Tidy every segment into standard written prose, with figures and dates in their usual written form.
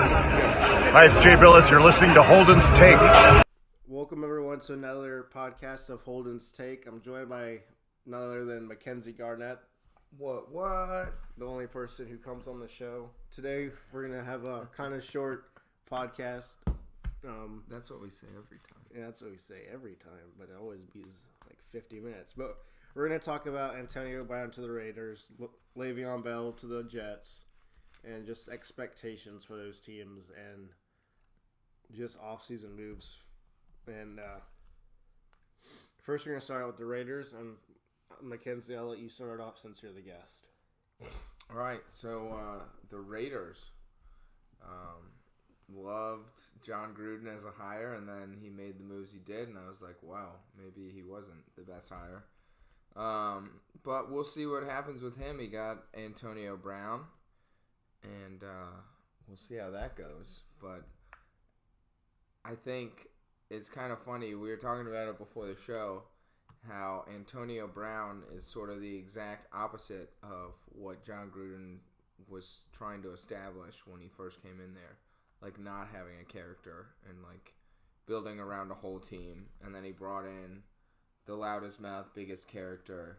Hi, it's Jay Billis. You're listening to Holden's Take. Welcome everyone to another podcast of Holden's Take. I'm joined by none other than Mackenzie Garnett. What? The only person who comes on the show. Today we're going to have a kind of short podcast. That's what we say every time. Yeah, that's what we say every time, but it always be like 50 minutes. But we're going to talk about Antonio Brown to the Raiders, Le'Veon Bell to the Jets, and just expectations for those teams and just off-season moves. And first we're going to start out with the Raiders. And Mackenzie, I'll let you start it off since you're the guest. All right, so the Raiders loved John Gruden as a hire, and then he made the moves he did, and I was like, wow, maybe he wasn't the best hire. But we'll see what happens with him. He got Antonio Brown, and we'll see how that goes. But I think it's kind of funny. We were talking about it before the show, how Antonio Brown is sort of the exact opposite of what John Gruden was trying to establish when he first came in there. Like, not having a character and, like, building around a whole team. And then he brought in the loudest mouth, biggest character,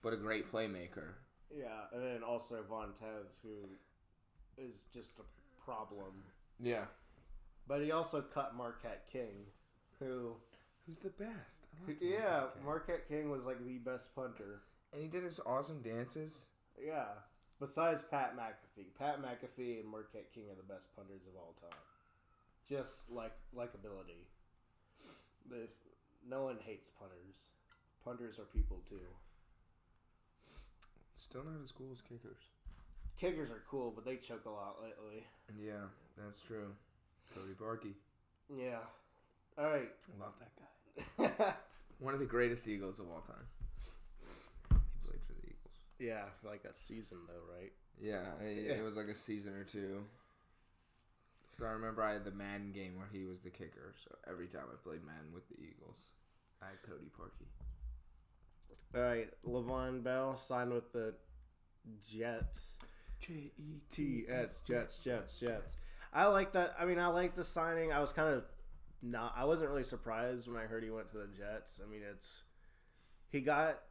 but a great playmaker. Yeah, and then also Vontez, who is just a problem. Yeah. But he also cut Marquette King, Who's the best? Marquette King was like the best punter. And he did his awesome dances. Yeah. Besides Pat McAfee. Pat McAfee and Marquette King are the best punters of all time. Just like likability. No one hates punters. Punters are people too. Still not as cool as kickers. Kickers are cool, but they choke a lot lately. Yeah, that's true. Cody Barkey. Yeah. All right. Love that guy. One of the greatest Eagles of all time. He played for the Eagles. Yeah, for like a season though, right? Yeah, it was like a season or two. Because I remember I had the Madden game where he was the kicker. So every time I played Madden with the Eagles, I had Cody Parkey. All right, Le'Veon Bell signed with the Jets. Jets. Jets. I like that. I mean, I like the signing. I was kind of I wasn't really surprised when I heard he went to the Jets. I mean, he got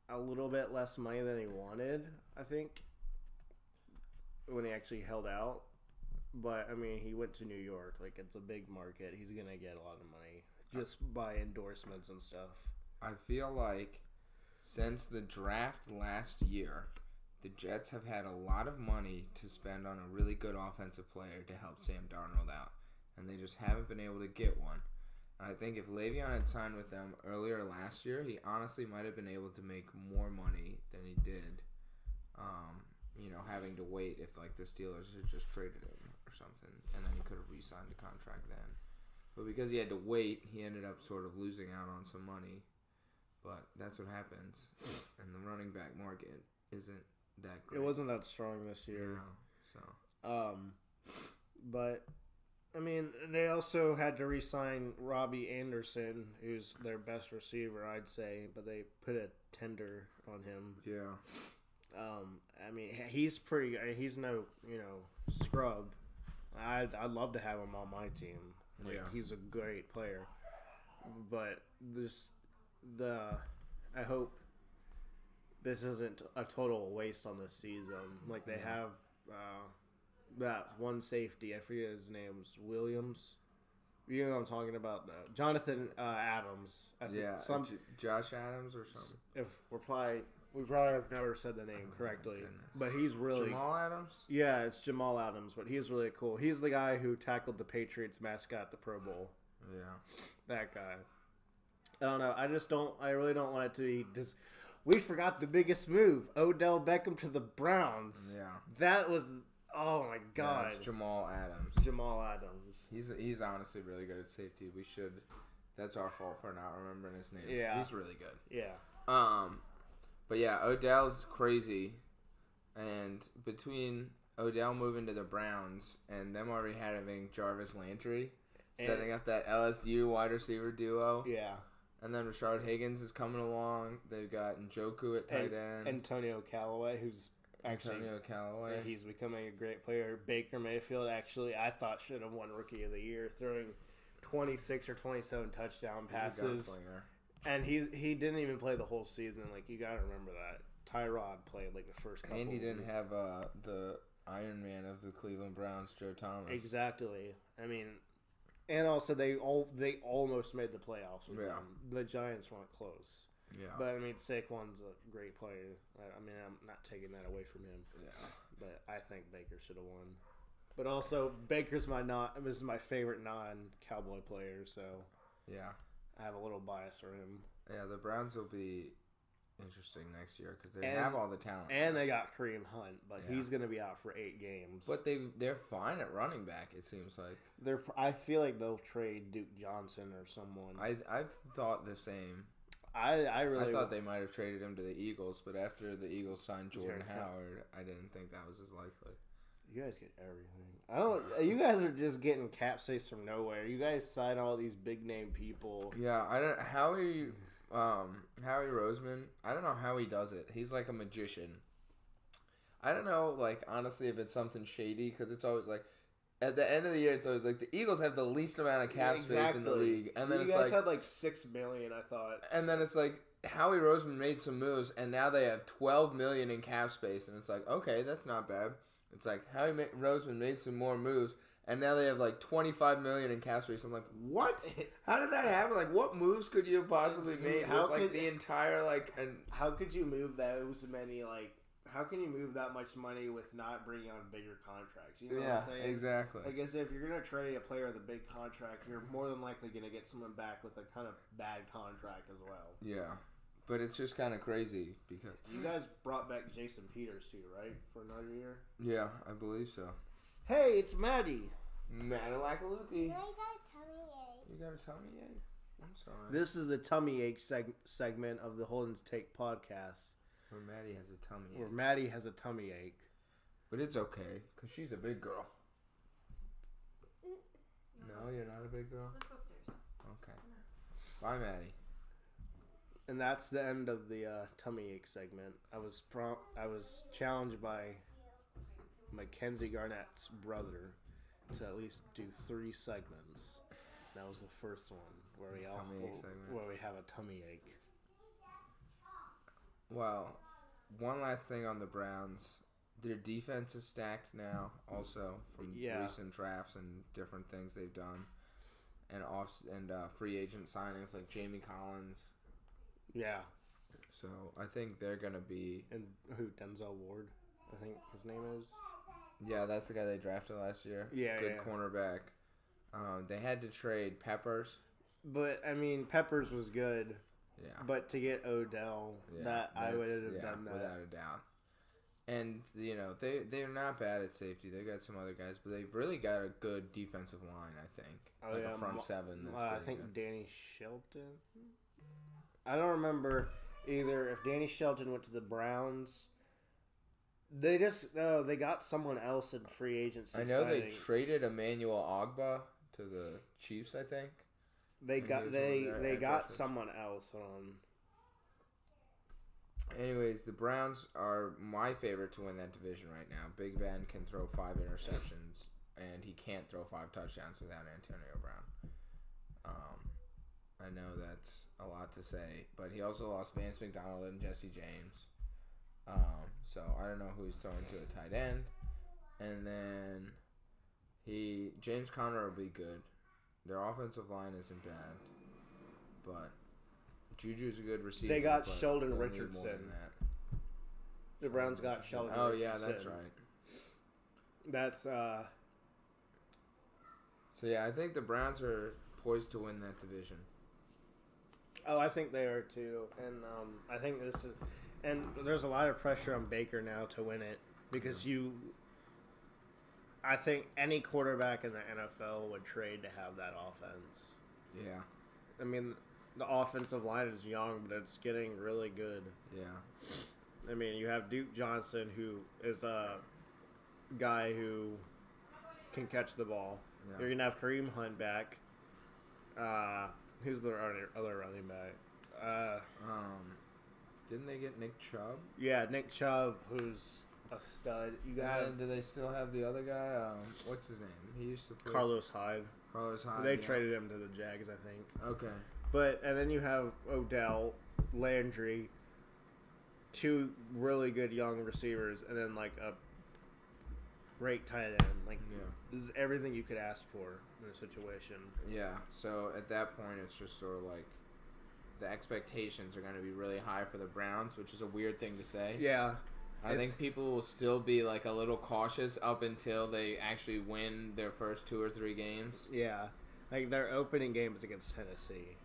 a little bit less money than he wanted, I think, when he actually held out. But, I mean, he went to New York. Like, it's a big market. He's going to get a lot of money just by endorsements and stuff. I feel like since the draft last year, the Jets have had a lot of money to spend on a really good offensive player to help Sam Darnold out. And they just haven't been able to get one. And I think if Le'Veon had signed with them earlier last year, he honestly might have been able to make more money than he did. Having to wait if like the Steelers had just traded him or something, and then he could have re-signed a contract then. But because he had to wait, he ended up sort of losing out on some money. But that's what happens. And the running back market isn't that great. It wasn't that strong this year. No, But I mean, they also had to re-sign Robbie Anderson, who's their best receiver, I'd say, but they put a tender on him. Yeah. I mean, he's no, scrub. I'd love to have him on my team. Like, yeah. He's a great player. But I hope this isn't a total waste on this season. Like, they have that one safety, I forget his name, Williams. You know what I'm talking about? Jonathan Adams. Josh Adams or something. If we probably have never said the name correctly, but he's really Jamal Adams. Yeah, it's Jamal Adams, but he's really cool. He's the guy who tackled the Patriots mascot at the Pro Bowl. Yeah, that guy. I don't know. I really don't want it to be just. We forgot the biggest move: Odell Beckham to the Browns. Yeah, that was. Oh my God! Yeah, it's Jamal Adams. Jamal Adams. He's honestly really good at safety. We should. That's our fault for not remembering his name. Yeah, he's really good. Yeah. But yeah, Odell's crazy, and between Odell moving to the Browns and them already having Jarvis Landry, setting up that LSU wide receiver duo. Yeah. And then Rashard Higgins is coming along. They've got Njoku at tight end. Antonio Callaway, who's actually, Antonio Callaway. he's becoming a great player. Baker Mayfield, actually, I thought should have won Rookie of the Year, throwing 26 or 27 touchdown passes. He's a gunslinger. And he didn't even play the whole season. Like, you got to remember that. Tyrod played, like, the first couple. And he didn't have the Iron Man of the Cleveland Browns, Joe Thomas. Exactly. I mean, and also they almost made the playoffs with them. The Giants weren't close. Yeah. But, I mean, Saquon's a great player. I mean, I'm not taking that away from him. Yeah. But I think Baker should have won. But also, Baker's my favorite non-Cowboy player, so Yeah. I have a little bias for him. Yeah, the Browns will be interesting next year because they have all the talent. And they got Kareem Hunt, but Yeah. he's going to be out for 8 games. But they're fine at running back, it seems like. I feel like they'll trade Duke Johnson or someone. I've thought the same. I thought they might have traded him to the Eagles, but after the Eagles signed Jordan Howard, I didn't think that was as likely. You guys get everything. You guys are just getting cap space from nowhere. You guys sign all these big name people. Yeah, Howie Roseman, I don't know how he does it. He's like a magician. I don't know, like, honestly, if it's something shady, because it's always like, at the end of the year, it's always like, the Eagles have the least amount of cap space in the league. And then you guys had like $6 million, I thought. And then it's like, Howie Roseman made some moves, and now they have $12 million in cap space, and it's like, okay, that's not bad. It's like, Howie Roseman made some more moves, and now they have like $25 million in cap space. I'm like, what? How did that happen? Like, what moves could you have possibly made with the entire, like... How could you move those many, like... How can you move that much money with not bringing on bigger contracts? You know what I'm saying? Exactly. I guess if you're going to trade a player with a big contract, you're more than likely going to get someone back with a kind of bad contract as well. Yeah. But it's just kind of crazy because... You guys brought back Jason Peters too, right? For another year? Yeah, I believe so. Hey, it's Maddie. Maddie like a Lukey. I got a tummy ache. You got a tummy ache? I'm sorry. This is the tummy ache segment of the Holden's Take podcast. Where Maddie has a tummy ache. Where Maddie has a tummy ache. But it's okay, because she's a big girl. No, you're not a big girl? Let's go upstairs. Okay. Bye, Maddie. And that's the end of the tummy ache segment. I was challenged by Mackenzie Garnett's brother to at least do 3 segments. That was the first one where we have a tummy ache. Well, one last thing on the Browns. Their defense is stacked now, also from recent drafts and different things they've done, and free agent signings like Jamie Collins. Yeah. So I think they're gonna be. And who? Denzel Ward, I think his name is. Yeah, that's the guy they drafted last year. Yeah, good cornerback. They had to trade Peppers. But I mean, Peppers was good. Yeah. But to get Odell, I would have done that without a doubt. And you know they're not bad at safety. They got some other guys, but they've really got a good defensive line. I think a front seven. That's I think good. Danny Shelton. I don't remember either if Danny Shelton went to the Browns. They got someone else in free agency. I know they traded Emmanuel Ogbah to the Chiefs. I think they got someone else on. Anyways, the Browns are my favorite to win that division right now. Big Ben can throw 5 interceptions, and he can't throw 5 touchdowns without Antonio Brown. I know that's a lot to say, but he also lost Vance McDonald and Jesse James. So I don't know who he's throwing to a tight end. And then James Conner will be good. Their offensive line isn't bad, but Juju's a good receiver. They got but Sheldon they'll need Richardson. more than that. The Browns got Sheldon Oh, Richardson. yeah, that's right. That's So yeah, I think the Browns are poised to win that division. Oh, I think they are too, and I think this is, and there's a lot of pressure on Baker now to win it because I think any quarterback in the NFL would trade to have that offense. Yeah. I mean, the offensive line is young, but it's getting really good. Yeah. I mean, you have Duke Johnson, who is a guy who can catch the ball. Yeah. You're gonna have Kareem Hunt back. Who's the other running back? Didn't they get Nick Chubb? Yeah, Nick Chubb, who's a stud. You And got then do they still have the other guy? What's his name? He used to play Carlos Hyde. Carlos Hyde. They yeah. traded him to the Jags, I think. Okay. And then you have Odell, Landry, two really good young receivers, and then like a great tight end. Like, this is everything you could ask for in a situation. Yeah. So at that point, it's just sort of like the expectations are going to be really high for the Browns, which is a weird thing to say. Yeah. I think people will still be like a little cautious up until they actually win their first 2 or 3 games. Yeah. Like their opening game is against Tennessee.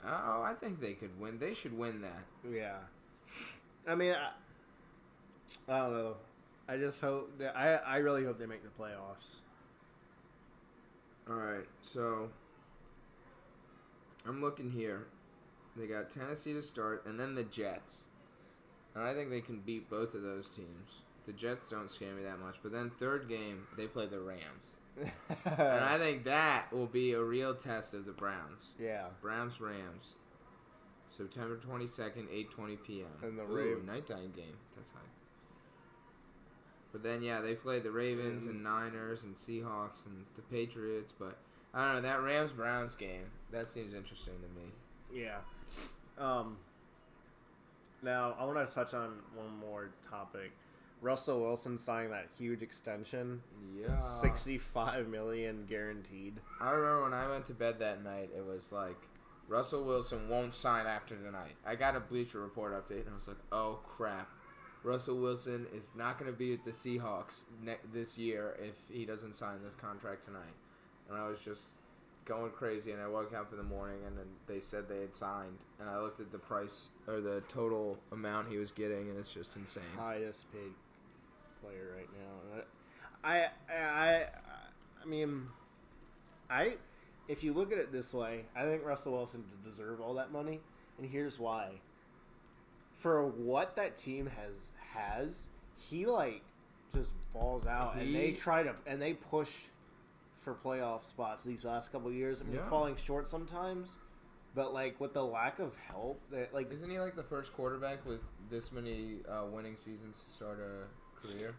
Oh, I think they could win. They should win that. Yeah. I mean, I don't know. I just hope that I really hope they make the playoffs. All right, so I'm looking here. They got Tennessee to start, and then the Jets. And I think they can beat both of those teams. The Jets don't scare me that much. But then third game, they play the Rams. And I think that will be a real test of the Browns. Yeah. Browns-Rams. September 22nd, 8:20 p.m. And the nighttime game. That's high. But then, yeah, they play the Ravens and Niners and Seahawks and the Patriots. But, I don't know, that Rams-Browns game, that seems interesting to me. Yeah. Now, I want to touch on one more topic. Russell Wilson signing that huge extension. Yeah. $65 million guaranteed. I remember when I went to bed that night, it was like, Russell Wilson won't sign after tonight. I got a Bleacher Report update, and I was like, oh, crap. Russell Wilson is not going to be with the Seahawks this year if he doesn't sign this contract tonight. And I was just going crazy, and I woke up in the morning, and then they said they had signed. And I looked at the price, or the total amount he was getting, and it's just insane. Highest paid player right now. I mean, if you look at it this way, I think Russell Wilson deserve all that money, and here's why. For what that team has, he like just balls out, and they push for playoff spots these last couple of years. I mean, falling short sometimes, but like with the lack of help, that like isn't he like the first quarterback with this many winning seasons to start a career,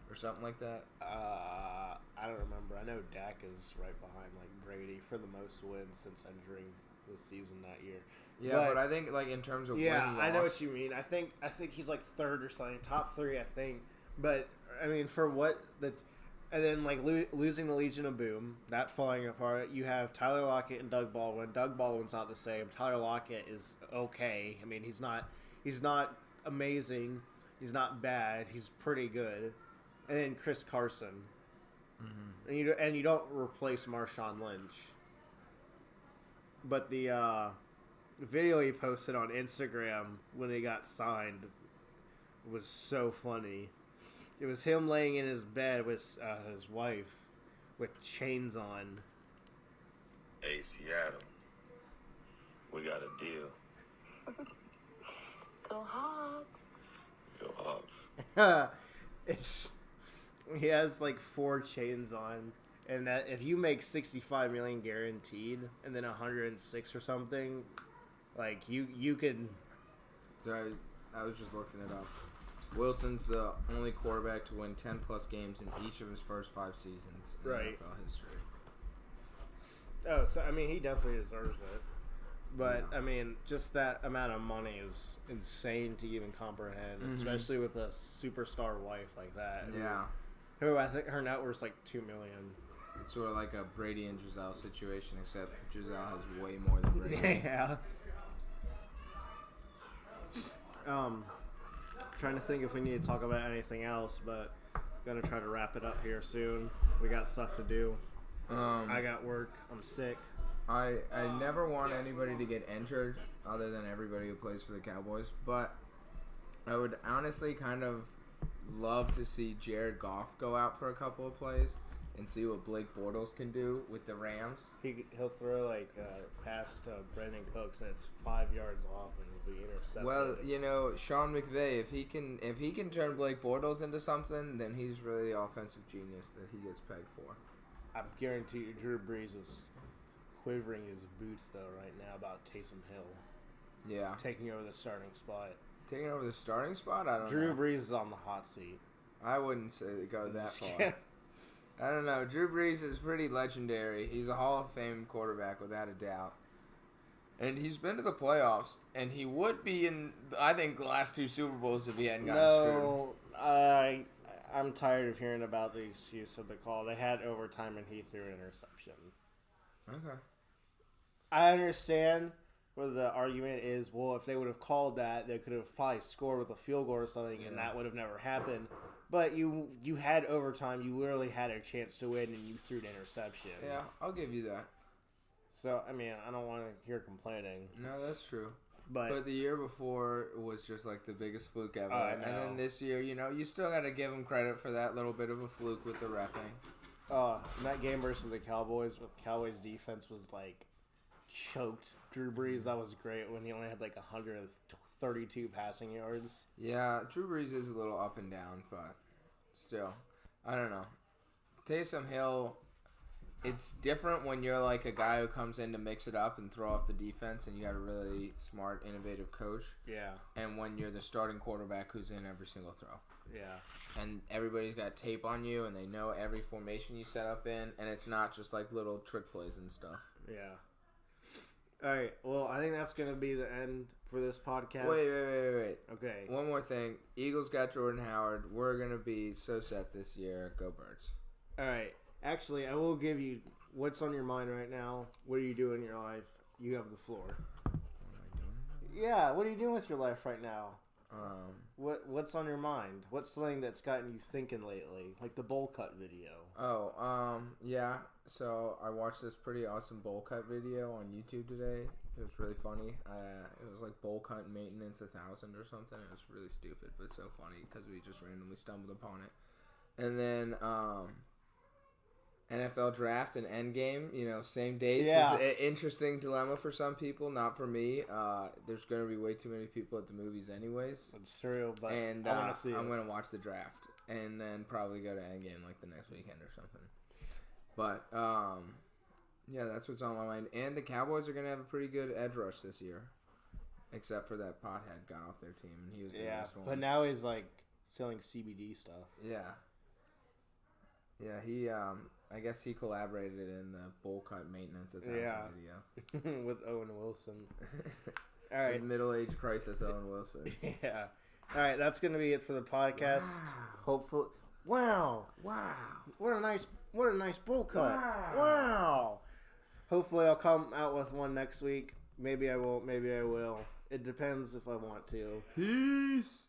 or something like that? I don't remember. I know Dak is right behind like Brady for the most wins since entering the season that year. Yeah, but I think like in terms of win-loss, I know what you mean. I think he's like third or something, top 3, I think. But I mean, for what the. And then, like, losing the Legion of Boom, that falling apart. You have Tyler Lockett and Doug Baldwin. Doug Baldwin's not the same. Tyler Lockett is okay. I mean, he's not amazing. He's not bad. He's pretty good. And then Chris Carson. Mm-hmm. And you don't replace Marshawn Lynch. But the video he posted on Instagram when he got signed was so funny. It was him laying in his bed with his wife with chains on. Hey, Seattle. We got a deal. Go Hawks. Go Hawks. He has like 4 chains on, and that if you make $65 million guaranteed and then 106 or something, like you could. Sorry, I was just looking it up. Wilson's the only quarterback to win 10-plus games in each of his first 5 seasons in NFL history. Oh, so I mean, he definitely deserves it. But, yeah. I mean, just that amount of money is insane to even comprehend, especially with a superstar wife like that. Yeah. Who I think her net worth's like $2 million. It's sort of like a Brady and Giselle situation, except Giselle has way more than Brady. Yeah. Trying to think if we need to talk about anything else, but gonna try to wrap it up here soon. We got stuff to do. I got work. I'm sick. I never want anybody to get injured other than everybody who plays for the Cowboys, but I would honestly kind of love to see Jared Goff go out for a couple of plays and see what Blake Bortles can do with the Rams. He'll throw like past Brandon Cooks and it's 5 yards off and it'll be intercepted. Well, you know, Sean McVay, if he can turn Blake Bortles into something, then he's really the offensive genius that he gets pegged for. I guarantee you, Drew Brees is quivering his boots though right now about Taysom Hill. Yeah, taking over the starting spot. Taking over the starting spot? I don't know. Drew Brees is on the hot seat. I wouldn't say they go that far. I don't know. Drew Brees is pretty legendary. He's a Hall of Fame quarterback without a doubt. And he's been to the playoffs, and he would be in, I think, the last 2 Super Bowls if he hadn't gotten screwed. I'm tired of hearing about the excuse of the call. They had overtime, and he threw an interception. Okay. I understand where the argument is, well, if they would have called that, they could have probably scored with a field goal or something, and that would have never happened. But you had overtime. You literally had a chance to win, and you threw an interception. Yeah, I'll give you that. So, I mean, I don't want to hear complaining. No, that's true. But the year before was just like the biggest fluke ever. I And know. then this year, you still got to give him credit for that little bit of a fluke with the reffing. that game versus the Cowboys, with Cowboys' defense was like choked Drew Brees. That was great when he only had like 132 passing yards. Yeah, Drew Brees is a little up and down, but still, I don't know. Taysom Hill, it's different when you're like a guy who comes in to mix it up and throw off the defense, and you got a really smart, innovative coach. Yeah. And when you're the starting quarterback who's in every single throw. Yeah. And everybody's got tape on you, and they know every formation you set up in, and it's not just like little trick plays and stuff. Yeah. All right. Well, I think that's going to be the end for this podcast. Wait. Okay. One more thing. Eagles got Jordan Howard. We're going to be so set this year. Go Birds. All right. Actually, I will give you what's on your mind right now. What are you doing in your life? You have the floor. What am I doing? Yeah. What are you doing with your life right now? What's on your mind? What's something that's gotten you thinking lately? Like the bowl cut video. Yeah. So I watched this pretty awesome bowl cut video on YouTube today. It was really funny. It was like bowl cut maintenance 1,000 or something. It was really stupid, but so funny because we just randomly stumbled upon it. And then NFL draft and Endgame, same dates. Yeah. Is an interesting dilemma for some people, not for me. There's going to be way too many people at the movies anyways. That's true, but And I want to see I'm it. going to watch the draft and then probably go to Endgame like the next weekend or something. But, yeah, that's what's on my mind. And the Cowboys are going to have a pretty good edge rush this year. Except for that pothead got off their team, and he was the best one. But now he's like selling CBD stuff. Yeah. Yeah, he, I guess he collaborated in the bowl cut maintenance 1,000 video. With Owen Wilson. All right. Middle-age crisis Owen Wilson. Yeah. All right, that's going to be it for the podcast. Wow. Hopefully. Wow. What a nice bowl cut. Wow. Hopefully I'll come out with one next week. Maybe I won't, maybe I will. It depends if I want to. Peace.